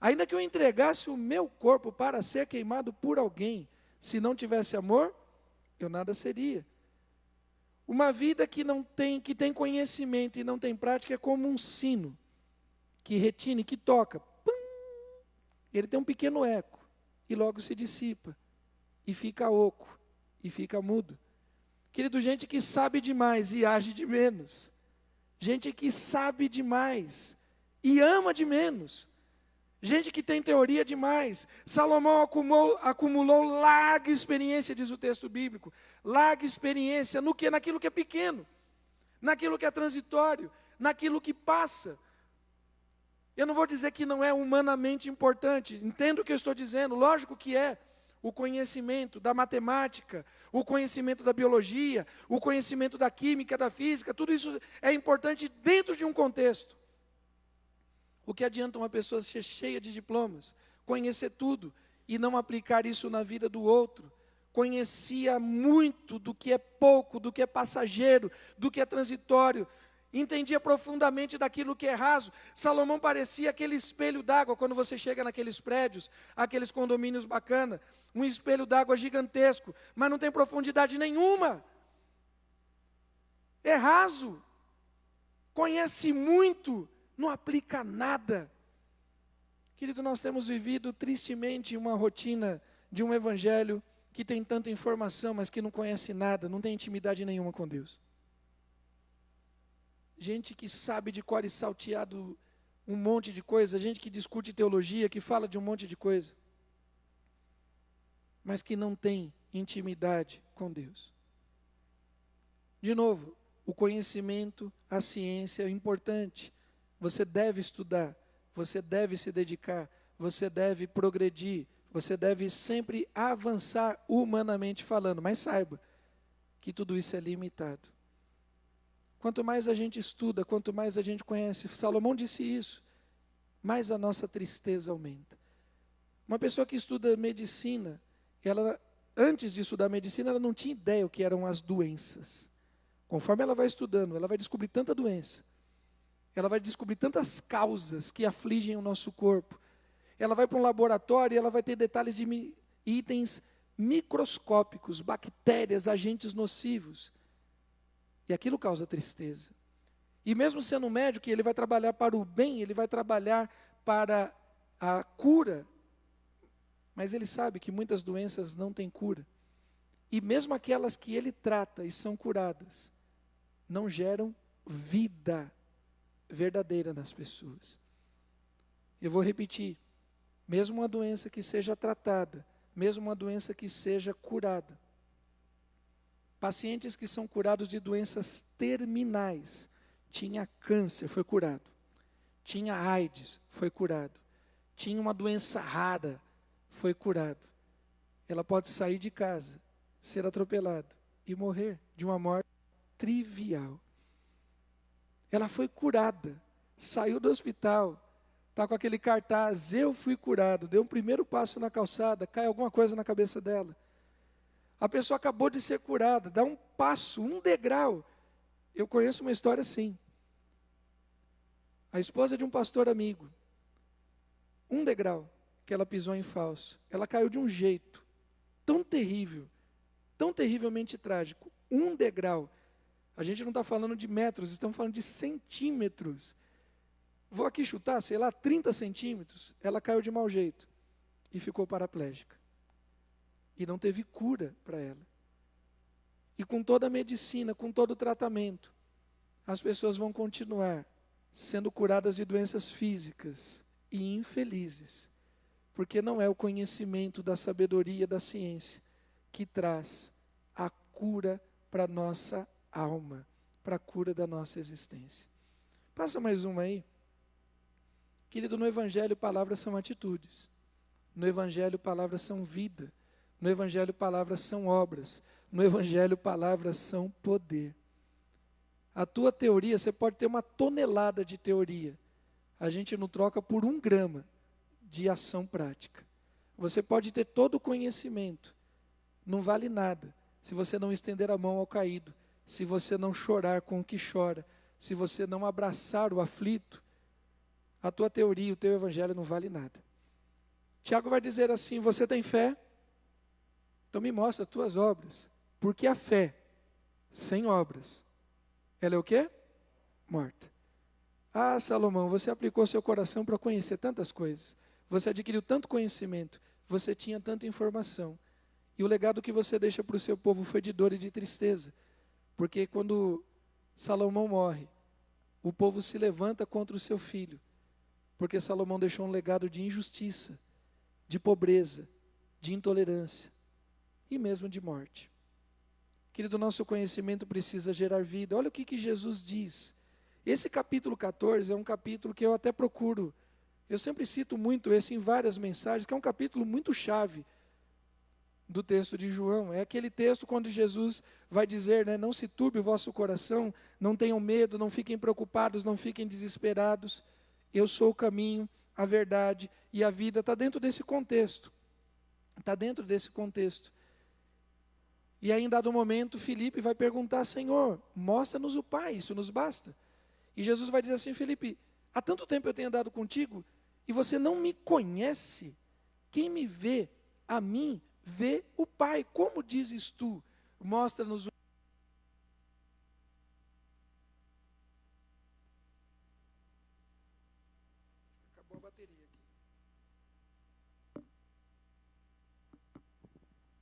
Ainda que eu entregasse o meu corpo para ser queimado por alguém, se não tivesse amor, eu nada seria. Uma vida que tem conhecimento e não tem prática é como um sino que retine, que toca. Pum! Ele tem um pequeno eco e logo se dissipa e fica oco e fica mudo. Querido, gente que sabe demais e age de menos. Gente que sabe demais e ama de menos. Gente que tem teoria demais. Salomão acumulou larga experiência, diz o texto bíblico. Larga experiência no quê? Naquilo que é pequeno. Naquilo que é transitório. Naquilo que passa. Eu não vou dizer que não é humanamente importante. Entendo o que eu estou dizendo. Lógico que é. O conhecimento da matemática, o conhecimento da biologia, o conhecimento da química, da física, tudo isso é importante dentro de um contexto. O que adianta uma pessoa ser cheia de diplomas, conhecer tudo e não aplicar isso na vida do outro? Conhecia muito do que é pouco, do que é passageiro, do que é transitório. Entendia profundamente daquilo que é raso. Salomão parecia aquele espelho d'água, quando você chega naqueles prédios, aqueles condomínios bacana, um espelho d'água gigantesco, mas não tem profundidade nenhuma. É raso. Conhece muito, não aplica nada. Querido, nós temos vivido tristemente uma rotina de um evangelho que tem tanta informação, mas que não conhece nada, não tem intimidade nenhuma com Deus. Gente que sabe de cor e salteado um monte de coisa, gente que discute teologia, que fala de um monte de coisa, mas que não tem intimidade com Deus. De novo, o conhecimento, a ciência é importante. Você deve estudar, você deve se dedicar, você deve progredir, você deve sempre avançar humanamente falando, mas saiba que tudo isso é limitado. Quanto mais a gente estuda, quanto mais a gente conhece, Salomão disse isso, mais a nossa tristeza aumenta. Uma pessoa que estuda medicina, ela, antes de estudar medicina, ela não tinha ideia o que eram as doenças. Conforme ela vai estudando, ela vai descobrir tanta doença. Ela vai descobrir tantas causas que afligem o nosso corpo. Ela vai para um laboratório e ela vai ter detalhes de itens microscópicos, bactérias, agentes nocivos. E aquilo causa tristeza. E mesmo sendo um médico, ele vai trabalhar para o bem, ele vai trabalhar para a cura. Mas ele sabe que muitas doenças não têm cura. E mesmo aquelas que ele trata e são curadas, não geram vida verdadeira nas pessoas. Eu vou repetir. Mesmo uma doença que seja tratada, mesmo uma doença que seja curada, pacientes que são curados de doenças terminais, tinha câncer, foi curado. Tinha AIDS, foi curado. Tinha uma doença rara, foi curado. Ela pode sair de casa, ser atropelado e morrer de uma morte trivial. Ela foi curada, saiu do hospital, está com aquele cartaz, eu fui curado, deu um primeiro passo na calçada, cai alguma coisa na cabeça dela. A pessoa acabou de ser curada, dá um passo, um degrau. Eu conheço uma história assim. A esposa de um pastor amigo, um degrau que ela pisou em falso, ela caiu de um jeito tão terrível, tão terrivelmente trágico, um degrau. A gente não está falando de metros, estamos falando de centímetros. Vou aqui chutar, sei lá, 30 centímetros. Ela caiu de mau jeito e ficou paraplégica. E não teve cura para ela. E com toda a medicina, com todo o tratamento, as pessoas vão continuar sendo curadas de doenças físicas e infelizes, porque não é o conhecimento da sabedoria da ciência que traz a cura para a nossa alma, para a cura da nossa existência. Passa mais uma aí. Querido, no Evangelho, palavras são atitudes. No Evangelho, palavras são vida. No Evangelho, palavras são obras. No Evangelho, palavras são poder. A tua teoria, você pode ter uma tonelada de teoria. A gente não troca por 1 grama de ação prática. Você pode ter todo o conhecimento. Não vale nada se você não estender a mão ao caído, se você não chorar com o que chora, se você não abraçar o aflito. A tua teoria, o teu evangelho não vale nada. Tiago vai dizer assim: você tem fé? Então me mostra as tuas obras. Porque a fé, sem obras, ela é o quê? Morta. Ah, Salomão, você aplicou seu coração para conhecer tantas coisas. Você adquiriu tanto conhecimento. Você tinha tanta informação. E o legado que você deixa para o seu povo foi de dor e de tristeza. Porque quando Salomão morre, o povo se levanta contra o seu filho. Porque Salomão deixou um legado de injustiça, de pobreza, de intolerância e mesmo de morte. Querido, nosso conhecimento precisa gerar vida. Olha o que Jesus diz. Esse capítulo 14 é um capítulo que eu até procuro. Eu sempre cito muito esse em várias mensagens, que é um capítulo muito chave do texto de João. É aquele texto quando Jesus vai dizer, né, não se turbe o vosso coração, não tenham medo, não fiquem preocupados, não fiquem desesperados. Eu sou o caminho, a verdade e a vida. Está dentro desse contexto. Está dentro desse contexto. E aí, em dado momento, Filipe vai perguntar: Senhor, mostra-nos o Pai, isso nos basta. E Jesus vai dizer assim: Filipe, há tanto tempo eu tenho andado contigo e você não me conhece. Quem me vê, a mim, vê o Pai. Como dizes tu? Mostra-nos o Pai. Acabou a bateria aqui.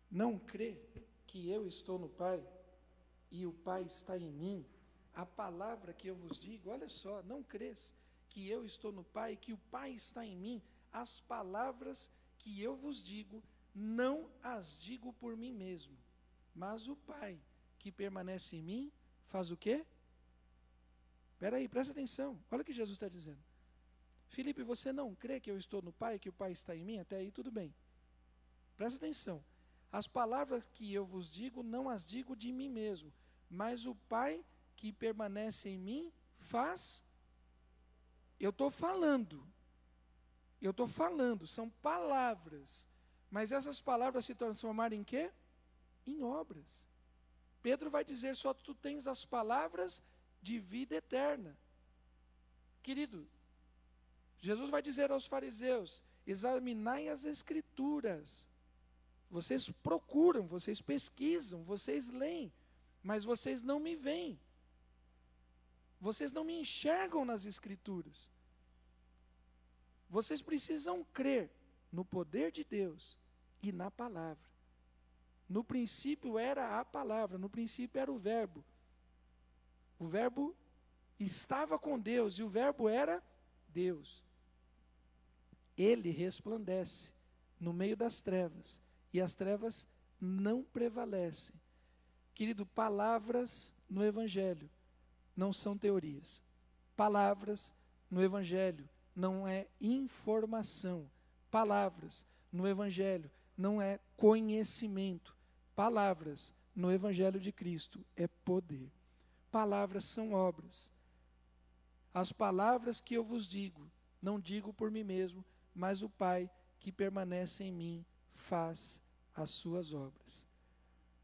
Não crê que eu estou no Pai e o Pai está em mim? A palavra que eu vos digo, olha só, não crês que eu estou no Pai e que o Pai está em mim? As palavras que eu vos digo, não as digo por mim mesmo, mas o Pai que permanece em mim, faz o quê? Espera aí, presta atenção, olha o que Jesus está dizendo. Filipe, você não crê que eu estou no Pai e que o Pai está em mim? Até aí tudo bem. Presta atenção. As palavras que eu vos digo, não as digo de mim mesmo, mas o Pai que permanece em mim faz. Eu estou falando, são palavras, mas essas palavras se transformaram em quê? Em obras. Pedro vai dizer: só tu tens as palavras de vida eterna. Querido, Jesus vai dizer aos fariseus: examinai as Escrituras. Vocês procuram, vocês pesquisam, vocês leem, mas vocês não me veem. Vocês não me enxergam nas Escrituras. Vocês precisam crer no poder de Deus e na palavra. No princípio era a palavra, no princípio era o Verbo. O Verbo estava com Deus e o Verbo era Deus. Ele resplandece no meio das trevas e as trevas não prevalecem. Querido, palavras no Evangelho não são teorias. Palavras no Evangelho não é informação. Palavras no Evangelho não é conhecimento. Palavras no Evangelho de Cristo é poder. Palavras são obras. As palavras que eu vos digo, não digo por mim mesmo, mas o Pai que permanece em mim faz as suas obras.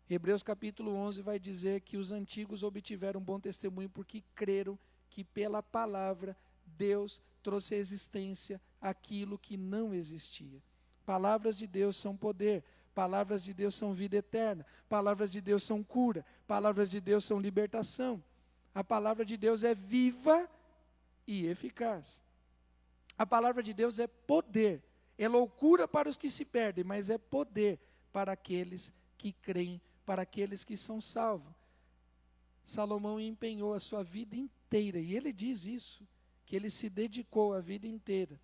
Hebreus capítulo 11 vai dizer que os antigos obtiveram bom testemunho porque creram que pela palavra Deus trouxe à existência aquilo que não existia. Palavras de Deus são poder, palavras de Deus são vida eterna, palavras de Deus são cura, palavras de Deus são libertação. A palavra de Deus é viva e eficaz. A palavra de Deus é poder, é loucura para os que se perdem, mas é poder para aqueles que creem, para aqueles que são salvos. Salomão empenhou a sua vida inteira, e ele diz isso, que ele se dedicou a vida inteira,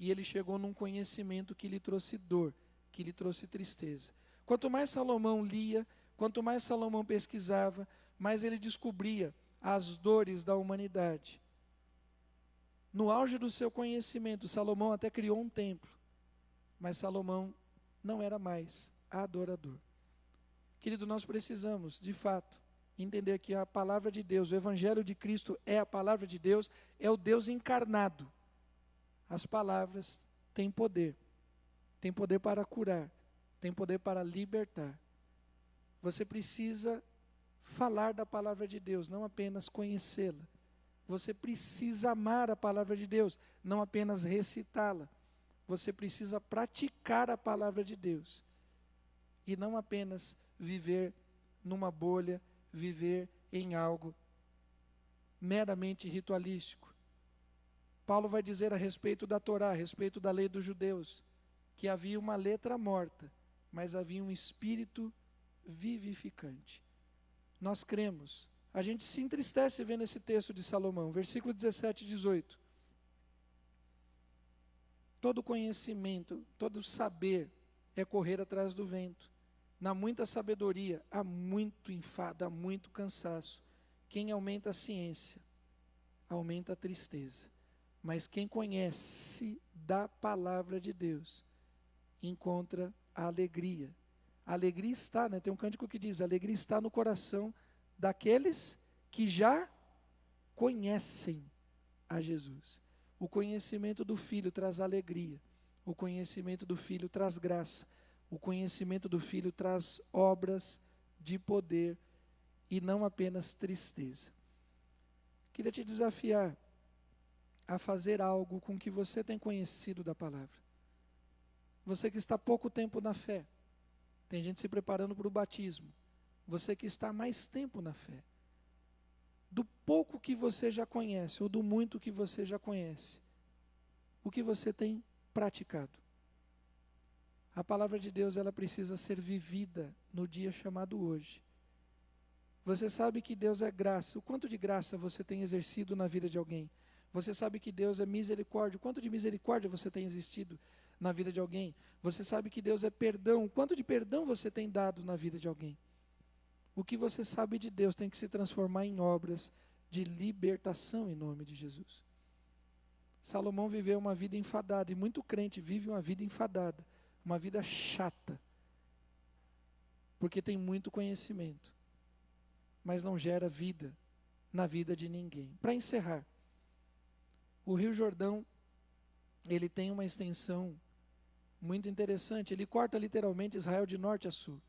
e ele chegou num conhecimento que lhe trouxe dor, que lhe trouxe tristeza. Quanto mais Salomão lia, quanto mais Salomão pesquisava, mais ele descobria as dores da humanidade. No auge do seu conhecimento, Salomão até criou um templo, mas Salomão não era mais adorador. Querido, nós precisamos, de fato, entender que a palavra de Deus, o Evangelho de Cristo é a palavra de Deus, é o Deus encarnado. As palavras têm poder para curar, têm poder para libertar. Você precisa falar da palavra de Deus, não apenas conhecê-la. Você precisa amar a palavra de Deus, não apenas recitá-la. Você precisa praticar a palavra de Deus. E não apenas viver numa bolha, viver em algo meramente ritualístico. Paulo vai dizer a respeito da Torá, a respeito da lei dos judeus, que havia uma letra morta, mas havia um espírito vivificante. Nós cremos. A gente se entristece vendo esse texto de Salomão, versículo 17 e 18. Todo conhecimento, todo saber é correr atrás do vento. Na muita sabedoria, há muito enfado, há muito cansaço. Quem aumenta a ciência, aumenta a tristeza. Mas quem conhece da palavra de Deus, encontra a alegria. A alegria está, tem um cântico que diz, a alegria está no coração daqueles que já conhecem a Jesus. O conhecimento do Filho traz alegria. O conhecimento do Filho traz graça. O conhecimento do Filho traz obras de poder e não apenas tristeza. Queria te desafiar a fazer algo com que você tem conhecido da palavra. Você que está há pouco tempo na fé. Tem gente se preparando para o batismo. Você que está há mais tempo na fé. Do pouco que você já conhece, ou do muito que você já conhece, o que você tem praticado? A palavra de Deus, ela precisa ser vivida no dia chamado hoje. Você sabe que Deus é graça. O quanto de graça você tem exercido na vida de alguém? Você sabe que Deus é misericórdia. O quanto de misericórdia você tem existido na vida de alguém? Você sabe que Deus é perdão. O quanto de perdão você tem dado na vida de alguém? O que você sabe de Deus tem que se transformar em obras de libertação em nome de Jesus. Salomão viveu uma vida enfadada, e muito crente vive uma vida enfadada, uma vida chata, porque tem muito conhecimento, mas não gera vida na vida de ninguém. Para encerrar, o Rio Jordão, ele tem uma extensão muito interessante, ele corta literalmente Israel de norte a sul.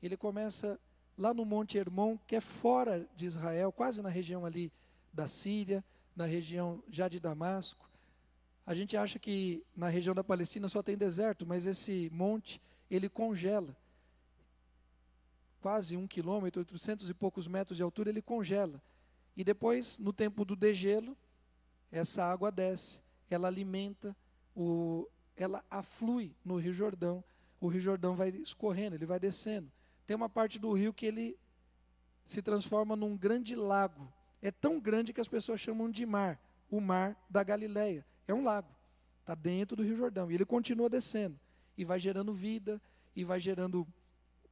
Ele começa lá no Monte Hermon, que é fora de Israel, quase na região ali da Síria, na região já de Damasco. A gente acha que na região da Palestina só tem deserto, mas esse monte, ele congela. Quase 1 quilômetro, 800 e poucos metros de altura, ele congela. E depois, no tempo do degelo, essa água desce, ela alimenta, ela aflui no Rio Jordão. O Rio Jordão vai escorrendo, ele vai descendo. Tem uma parte do rio que ele se transforma num grande lago. É tão grande que as pessoas chamam de mar. O mar da Galileia. É um lago. Está dentro do Rio Jordão. E ele continua descendo. E vai gerando vida. E vai gerando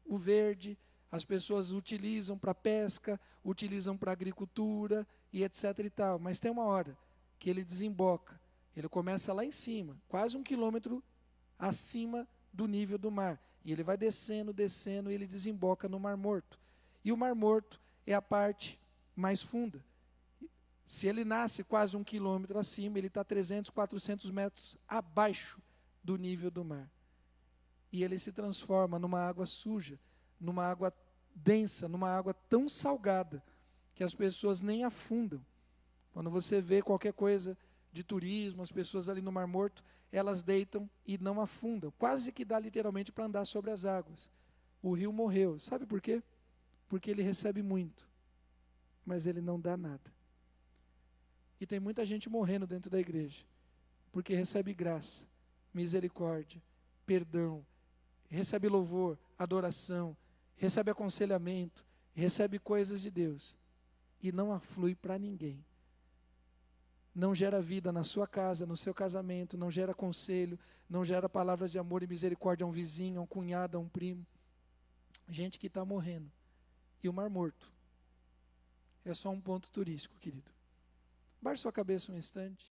o verde. As pessoas utilizam para pesca. Utilizam para agricultura. E etc e tal. Mas tem uma hora que ele desemboca. Ele começa lá em cima. Quase 1 quilômetro acima do nível do mar. E ele vai descendo, descendo, e ele desemboca no Mar Morto. E o Mar Morto é a parte mais funda. Se ele nasce quase 1 quilômetro acima, ele está 300, 400 metros abaixo do nível do mar. E ele se transforma numa água suja, numa água densa, numa água tão salgada, que as pessoas nem afundam. Quando você vê qualquer coisa de turismo, as pessoas ali no Mar Morto, elas deitam e não afundam. Quase que dá literalmente para andar sobre as águas. O rio morreu. Sabe por quê? Porque ele recebe muito, mas ele não dá nada. E tem muita gente morrendo dentro da igreja, porque recebe graça, misericórdia, perdão, recebe louvor, adoração, recebe aconselhamento, recebe coisas de Deus, e não aflui para ninguém. Não gera vida na sua casa, no seu casamento, não gera conselho, não gera palavras de amor e misericórdia a um vizinho, a um cunhado, a um primo. Gente que está morrendo. E o Mar Morto é só um ponto turístico, querido. Baixe sua cabeça um instante.